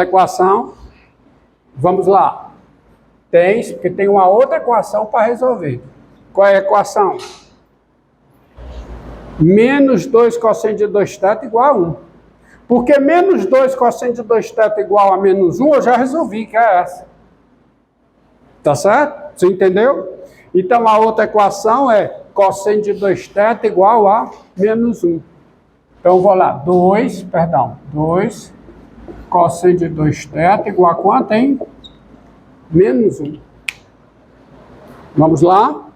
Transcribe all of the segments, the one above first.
Equação, vamos lá. Porque tem uma outra equação para resolver. Qual é a equação? Menos 2 cosseno de 2θ igual a 1. Porque menos 2 cosseno de 2θ igual a menos 1, eu já resolvi, que é essa. Tá certo? Você entendeu? Então, a outra equação é cosseno de 2θ igual a menos 1. Então, eu vou lá. 2 cosseno de 2θ igual a quanto, hein? Menos 1. Vamos lá.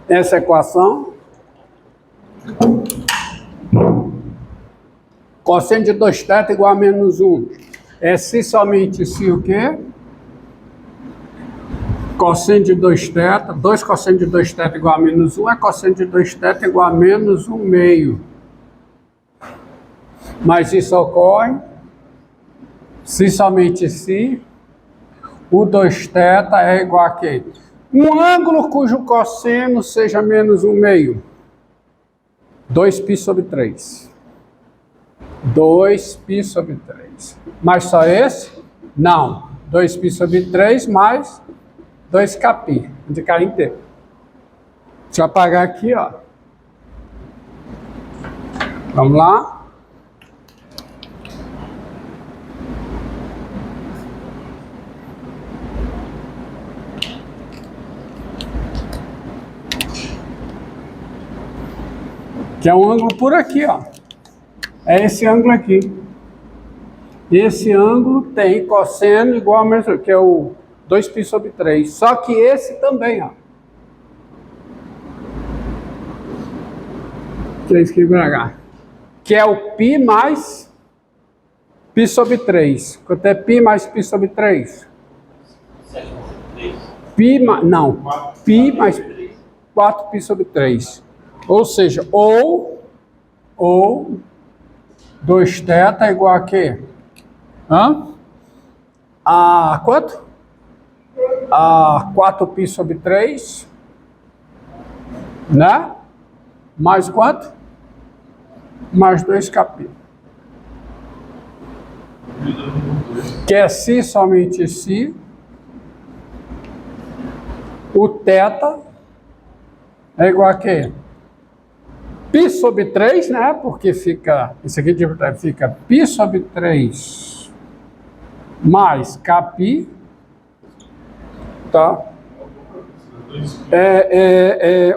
Essa equação. Cosseno de 2θ igual a menos 1. É se somente se o quê? Cosseno de 2θ, 2 cosseno de 2θ igual a menos 1 é cosseno de 2θ igual a menos 1 meio. Mas isso ocorre se somente se o 2θ é igual a quê? Um ângulo cujo cosseno seja menos 1 meio. 2π sobre 3. 2π sobre 3. Mas só esse? Não. 2π sobre 3 mais 2kπ. De cá inteiro. Deixa eu apagar aqui, ó. Vamos lá. Que é um ângulo por aqui, ó. É esse ângulo aqui. Esse ângulo tem cosseno igual a menos, que é o 2π sobre 3. Só que esse também, ó. 3πh. Que é o π mais π sobre 3. Quanto é π mais π sobre 3? Não. π mais 4π sobre 3. Ou seja, ou 2θ é igual a quê? A quanto? A 4π sobre 3, né? Mais quanto? Mais 2kπ. Que é se, somente se, o θ é igual a quê? Π sobre 3, né? Porque fica, isso aqui fica π sobre 3 mais kπ, tá?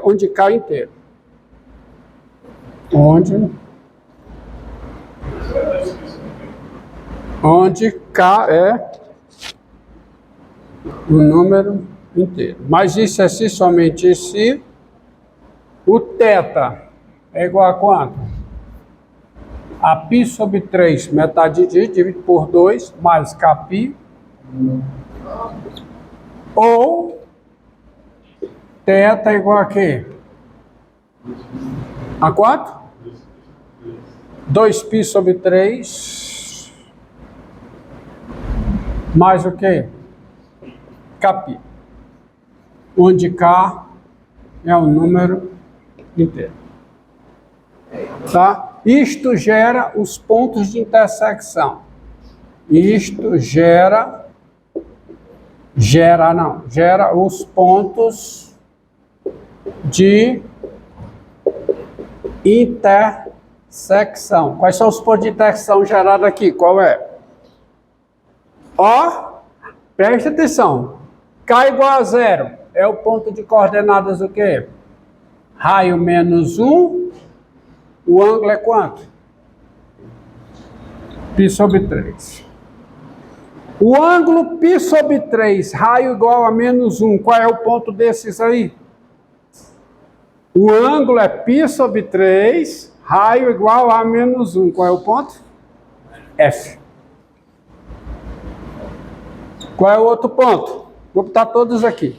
Onde K inteiro. Onde K é o número inteiro. Mas isso é se somente se o θ é igual a quanto? A π sobre 3, metade dividido por 2, mais kπ. Ou θ é igual a quê? A quanto? 2π sobre 3, mais o quê? kπ. Onde K é o número inteiro. Tá? Isto gera os pontos de intersecção. Isto gera os pontos de intersecção. Quais são os pontos de intersecção gerados aqui? Qual é? Ó, preste atenção. K igual a 0 é o ponto de coordenadas o quê? Raio menos 1. O ângulo é quanto? Π sobre 3. O ângulo π sobre 3, raio igual a menos 1, qual é o ponto desses aí? O ângulo é π sobre 3, raio igual a menos 1, qual é o ponto? F. Qual é o outro ponto? Vou botar todos aqui.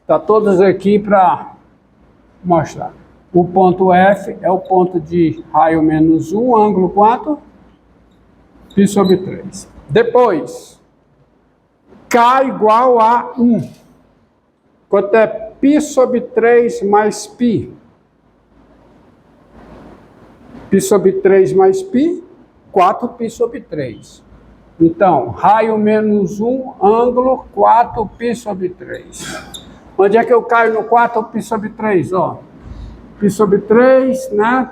Está todos aqui para mostrar. O ponto F é o ponto de raio menos 1, ângulo quanto? Π sobre 3. Depois, K igual a 1. Quanto é π sobre 3 mais π? Π sobre 3 mais π, 4π sobre 3. Então, raio menos 1, ângulo 4π sobre 3. Onde é que eu caio no 4π sobre 3? Ó, π sobre 3, né?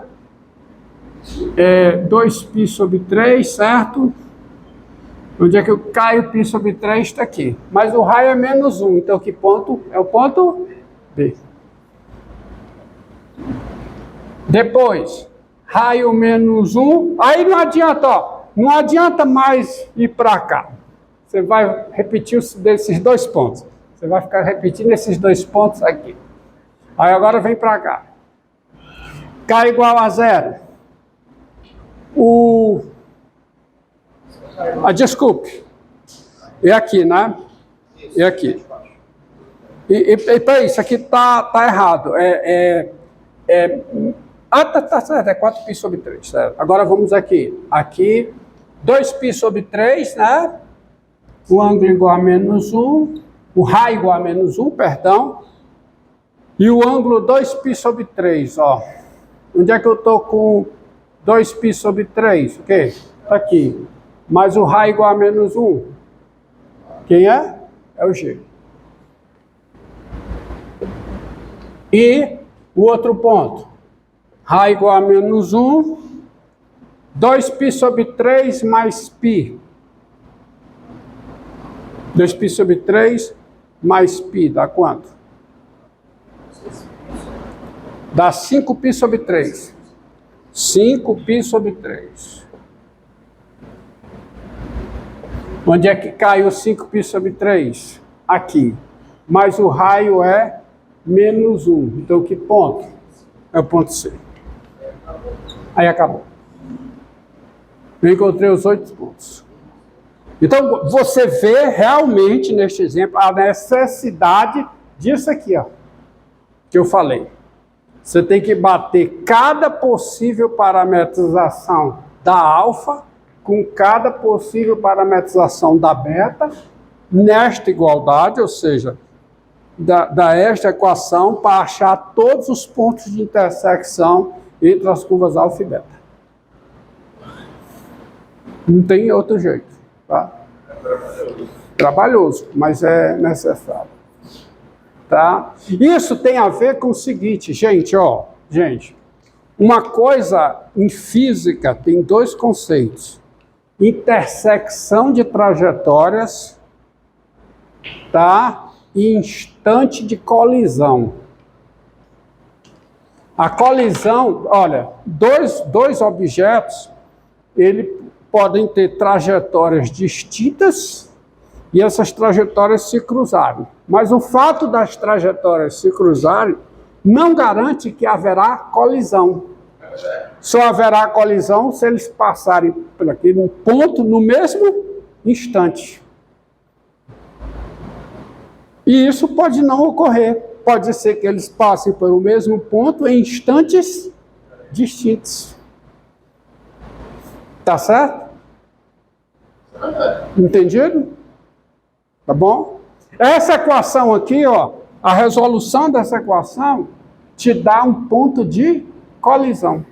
2π sobre 3, certo? Onde é que eu caio? Π sobre 3 está aqui. Mas o raio é menos 1, então que ponto? É o ponto B. Depois, raio menos 1. Aí não adianta, ó. Não adianta mais ir para cá. Você vai repetir desses dois pontos. Você vai ficar repetindo esses dois pontos aqui. Aí agora vem para cá. K igual a 0. Desculpe. É aqui, né? É aqui. Peraí, isso aqui tá errado. Tá certo, é 4π sobre 3, certo? Agora vamos aqui. Aqui, 2π sobre 3, né? O ângulo igual a menos 1, o raio igual a menos 1, perdão. E o ângulo 2π sobre 3, ó. Onde é que eu tô com 2π sobre 3? O quê? Tá aqui. Mas o raio igual a menos 1. Quem é? É o G. E o outro ponto. Raio igual a menos 1. 2π sobre 3 mais π. 2π sobre 3 mais π dá quanto? Dá 5π sobre 3. 5π sobre 3. Onde é que cai o 5π sobre 3? Aqui. Mas o raio é menos 1. Então, que ponto? É o ponto C. Aí acabou. Eu encontrei os 8 pontos. Então, você vê realmente, neste exemplo, a necessidade disso aqui, ó, que eu falei. Você tem que bater cada possível parametrização da alfa com cada possível parametrização da beta nesta igualdade, ou seja, esta equação para achar todos os pontos de intersecção entre as curvas alfa e beta. Não tem outro jeito, tá? Trabalhoso, mas é necessário. Tá? Isso tem a ver com o seguinte, gente, ó, uma coisa em física tem dois conceitos: intersecção de trajetórias, tá? E instante de colisão. A colisão, olha, dois objetos, eles podem ter trajetórias distintas e essas trajetórias se cruzarem. Mas o fato das trajetórias se cruzarem não garante que haverá colisão. Só haverá colisão se eles passarem por aquele ponto no mesmo instante. E isso pode não ocorrer. Pode ser que eles passem pelo mesmo ponto em instantes distintos. Tá certo? Entendido? Tá bom? Essa equação aqui, ó, a resolução dessa equação te dá um ponto de colisão.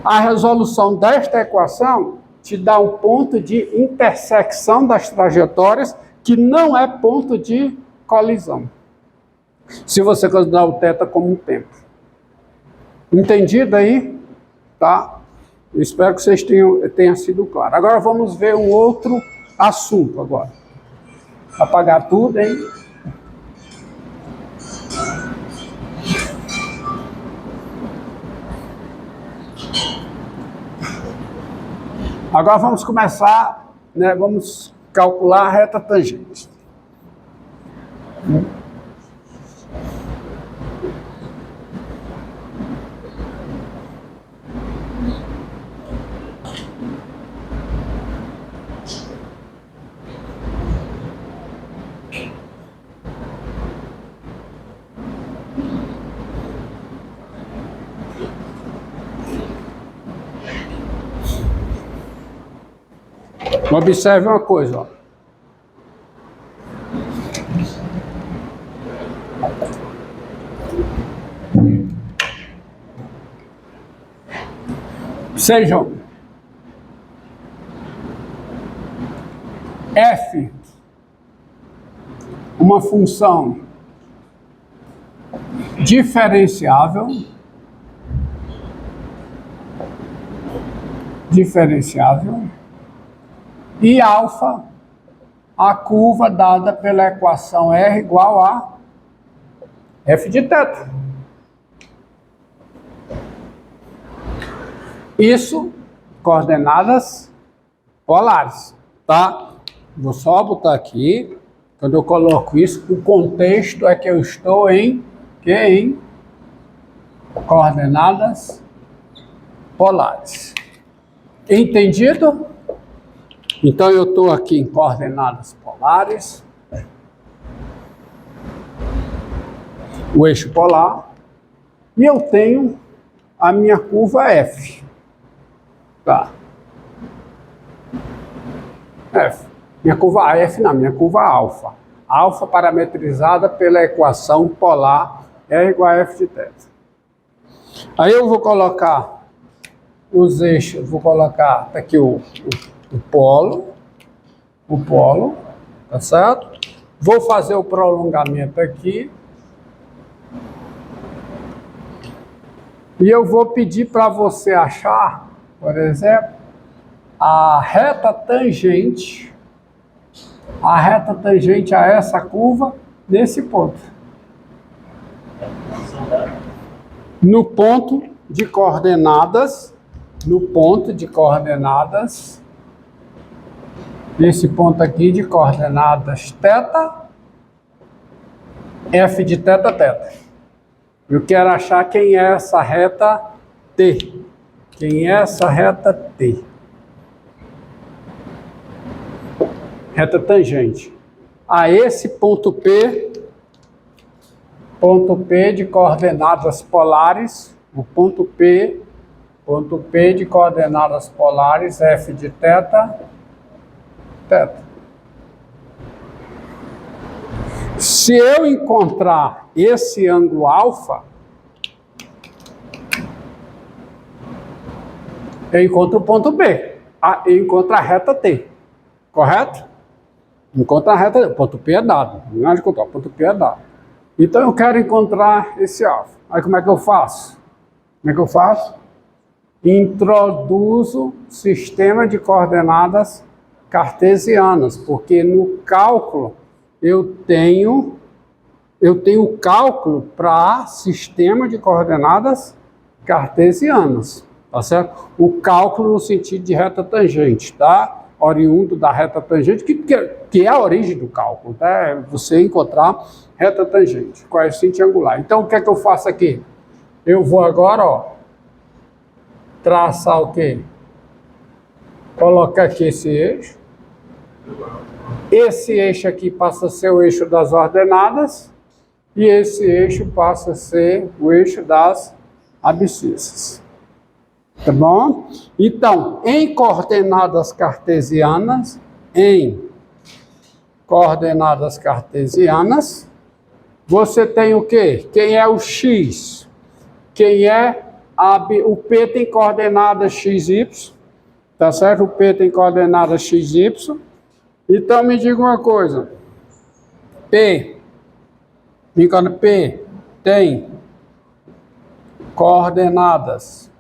A resolução desta equação te dá um ponto de intersecção das trajetórias que não é ponto de colisão. Se você considerar o θ como um tempo. Entendido aí? Tá? Eu espero que vocês tenha sido claro. Agora vamos ver um outro assunto agora. Apagar tudo, hein? Agora vamos começar, né? Vamos calcular a reta tangente. Observe uma coisa, ó. f, uma função diferenciável, e alfa, a curva dada pela equação R igual a f de θ. Isso, coordenadas polares, tá? Vou só botar aqui, quando eu coloco isso, o contexto é que eu estou em coordenadas polares. Entendido? Então eu estou aqui em coordenadas polares, o eixo polar, e eu tenho a minha curva F. Tá. F. Minha curva F não, minha curva alfa. Alfa parametrizada pela equação polar R igual a F de θ. Aí eu vou colocar os eixos, vou colocar aqui o polo, tá certo? Vou fazer o prolongamento aqui. E eu vou pedir para você achar, por exemplo, a reta tangente a essa curva nesse ponto. No ponto de coordenadas, nesse ponto aqui de coordenadas θ, f de θ. Eu quero achar quem é essa reta T. Reta tangente a esse ponto P de coordenadas polares, o ponto P de coordenadas polares, f de θ. Se eu encontrar esse ângulo alfa, eu encontro o ponto B, eu encontro a reta T, correto? Encontro a reta, o ponto P é dado, não é de encontrar, o ponto P é dado. Então eu quero encontrar esse alfa. Aí como é que eu faço? Introduzo sistema de coordenadas cartesianas, porque no cálculo eu tenho cálculo para sistema de coordenadas cartesianas, tá certo? O cálculo no sentido de reta tangente, tá? Oriundo da reta tangente, que é a origem do cálculo, tá? É você encontrar reta tangente, coeficiente angular. Então, o que é que eu faço aqui? Eu vou agora, ó, traçar o quê? Colocar aqui esse eixo. Esse eixo aqui passa a ser o eixo das ordenadas e esse eixo passa a ser o eixo das abscissas. Tá bom? Então, em coordenadas cartesianas, você tem o quê? Quem é o x? O P tem coordenadas xy, tá certo? O P tem coordenadas xy. Então, me diga uma coisa. P tem coordenadas.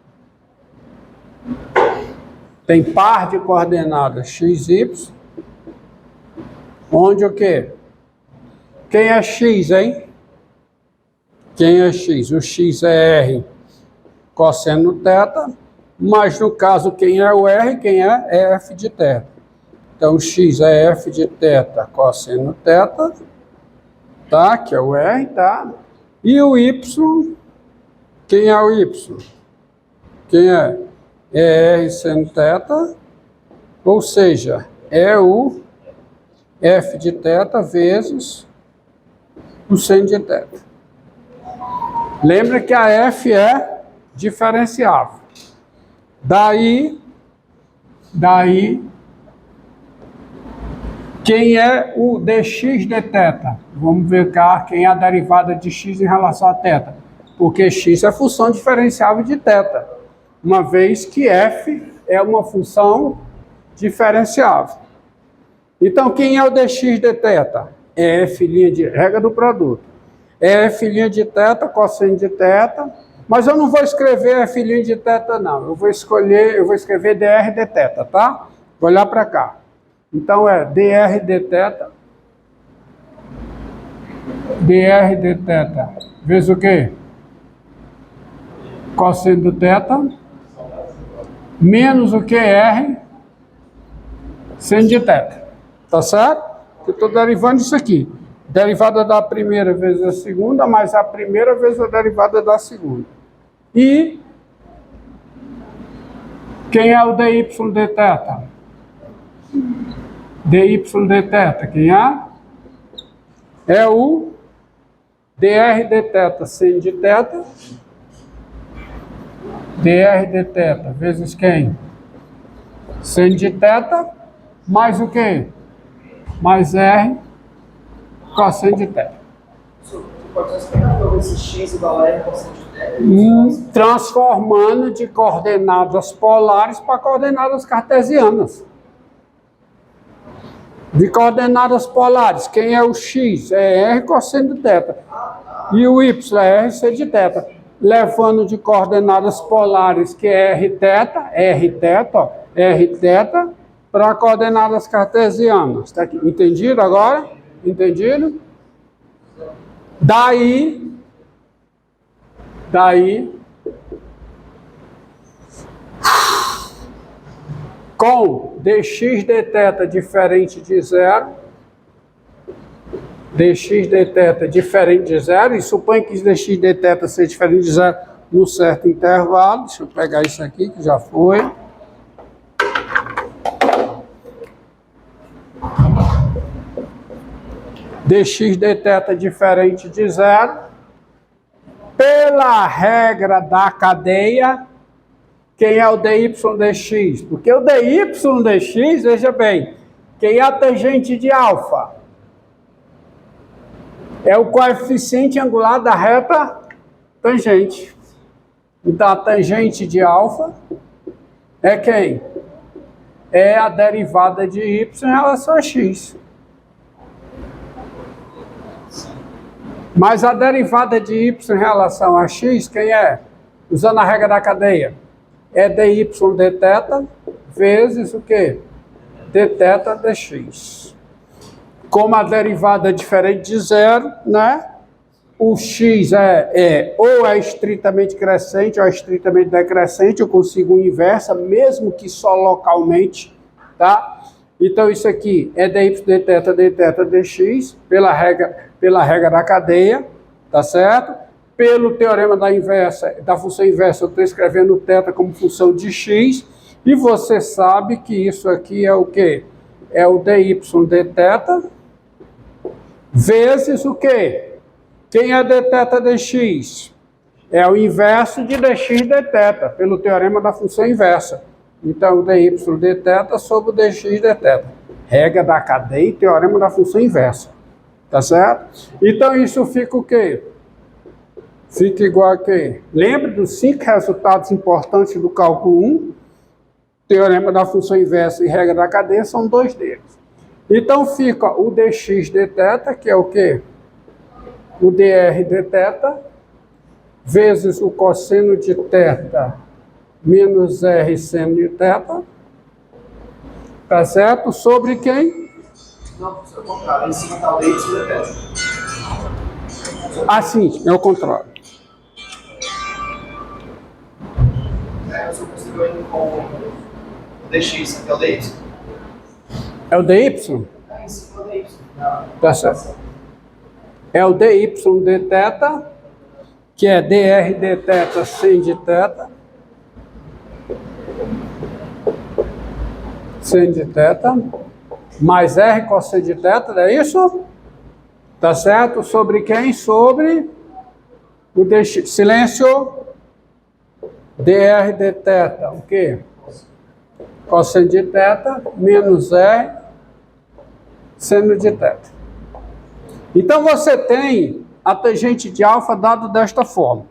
Tem par de coordenadas xy. Onde o quê? Quem é x, hein? Quem é x? O x é R cosseno θ, mas no caso, quem é o R? É f de θ. Então, x é f de θ cosseno θ, tá? Que é o R, tá? E o y, quem é o y? Quem é? É R seno θ, ou seja, é o f de θ vezes o seno de θ. Lembra que a f é diferenciável. Daí, quem é o dx de θ? Vamos ver cá quem é a derivada de x em relação a θ. Porque x é função diferenciável de θ, uma vez que f é uma função diferenciável. Então, quem é o dx de θ? É f' de regra do produto. É f' de θ, cosseno de θ, mas eu não vou escrever f' de θ, não. Eu vou escrever dr de θ, tá? Vou olhar para cá. Então, é dr de θ, dr de θ, vezes o quê? Cosseno do θ, menos o que r, seno de θ. Tá certo? Eu estou derivando isso aqui. Derivada da primeira vezes a segunda, mais a primeira vezes a derivada da segunda. E quem é o dy de θ? Dy de θ, quem é? É o dr de θ, seno de θ. Dr de θ vezes quem? Seno de θ, mais o quê? Mais r, cosseno de θ. Pode explicar para esse x igual a r cosseno de θ? Transformando de coordenadas polares para coordenadas cartesianas. De coordenadas polares, quem é o x? É r cosseno de θ. E o y é r seno de θ. Levando de coordenadas polares, que é rθ, para coordenadas cartesianas. Tá aqui. Entendido agora? Entendido? Daí, com dx de θ diferente de zero, dx de θ diferente de zero, e supõe que dx de θ seja diferente de zero num certo intervalo. Deixa eu pegar isso aqui, que já foi. Dx de θ diferente de zero, pela regra da cadeia, quem é o dy dx? Porque o dy dx, veja bem, quem é a tangente de alfa? É o coeficiente angular da reta tangente. Então, a tangente de alfa é quem? É a derivada de y em relação a x. Mas a derivada de y em relação a x, quem é? Usando a regra da cadeia. É dy de θ vezes o quê? dθ dx. Como a derivada é diferente de zero, né? O x ou é estritamente crescente ou é estritamente decrescente. Eu consigo uma inversa, mesmo que só localmente, tá? Então, isso aqui é dy de θ dx, pela regra da cadeia, tá certo? Pelo teorema da função inversa, eu estou escrevendo θ como função de x, e você sabe que isso aqui é o quê? É o dy de θ vezes o quê? Quem é dθ dx? É o inverso de dx de θ, pelo teorema da função inversa. Então, dy de θ sobre o dx de θ. Regra da cadeia e teorema da função inversa. Tá certo? Então, isso fica o quê? Fica igual a quê? Lembre dos 5 resultados importantes do cálculo 1. Teorema da função inversa e regra da cadeia são 2 deles. Então, fica o dx de θ, que é o quê? O dr de θ, vezes o cosseno de θ menos r seno de θ, tá certo? Sobre quem? Não, é o contrário. Em cima está o dy de θ. Assim, é o contrário. Eu só consigo ir com o dx, que é o dy. É o dy? Em cima é o dy. Tá certo. É o dy de θ, que é dr de θ seno de θ, seno de θ, mais r cosseno de θ, não é isso? Tá certo? Sobre quem? Sobre o dx. Silêncio. Dr de θ, o quê? Cosseno de θ, menos r, seno de θ. Então, você tem a tangente de alfa dada desta forma,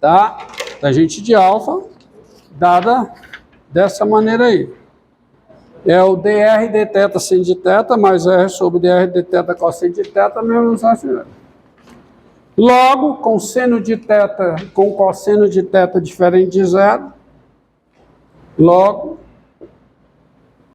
tá? Tangente de alfa dada dessa maneira aí. É o dr de θ sin de θ mais R sobre dr de θ cosseno de θ menos assim. Logo, com seno de θ, com cosseno de θ diferente de zero, logo,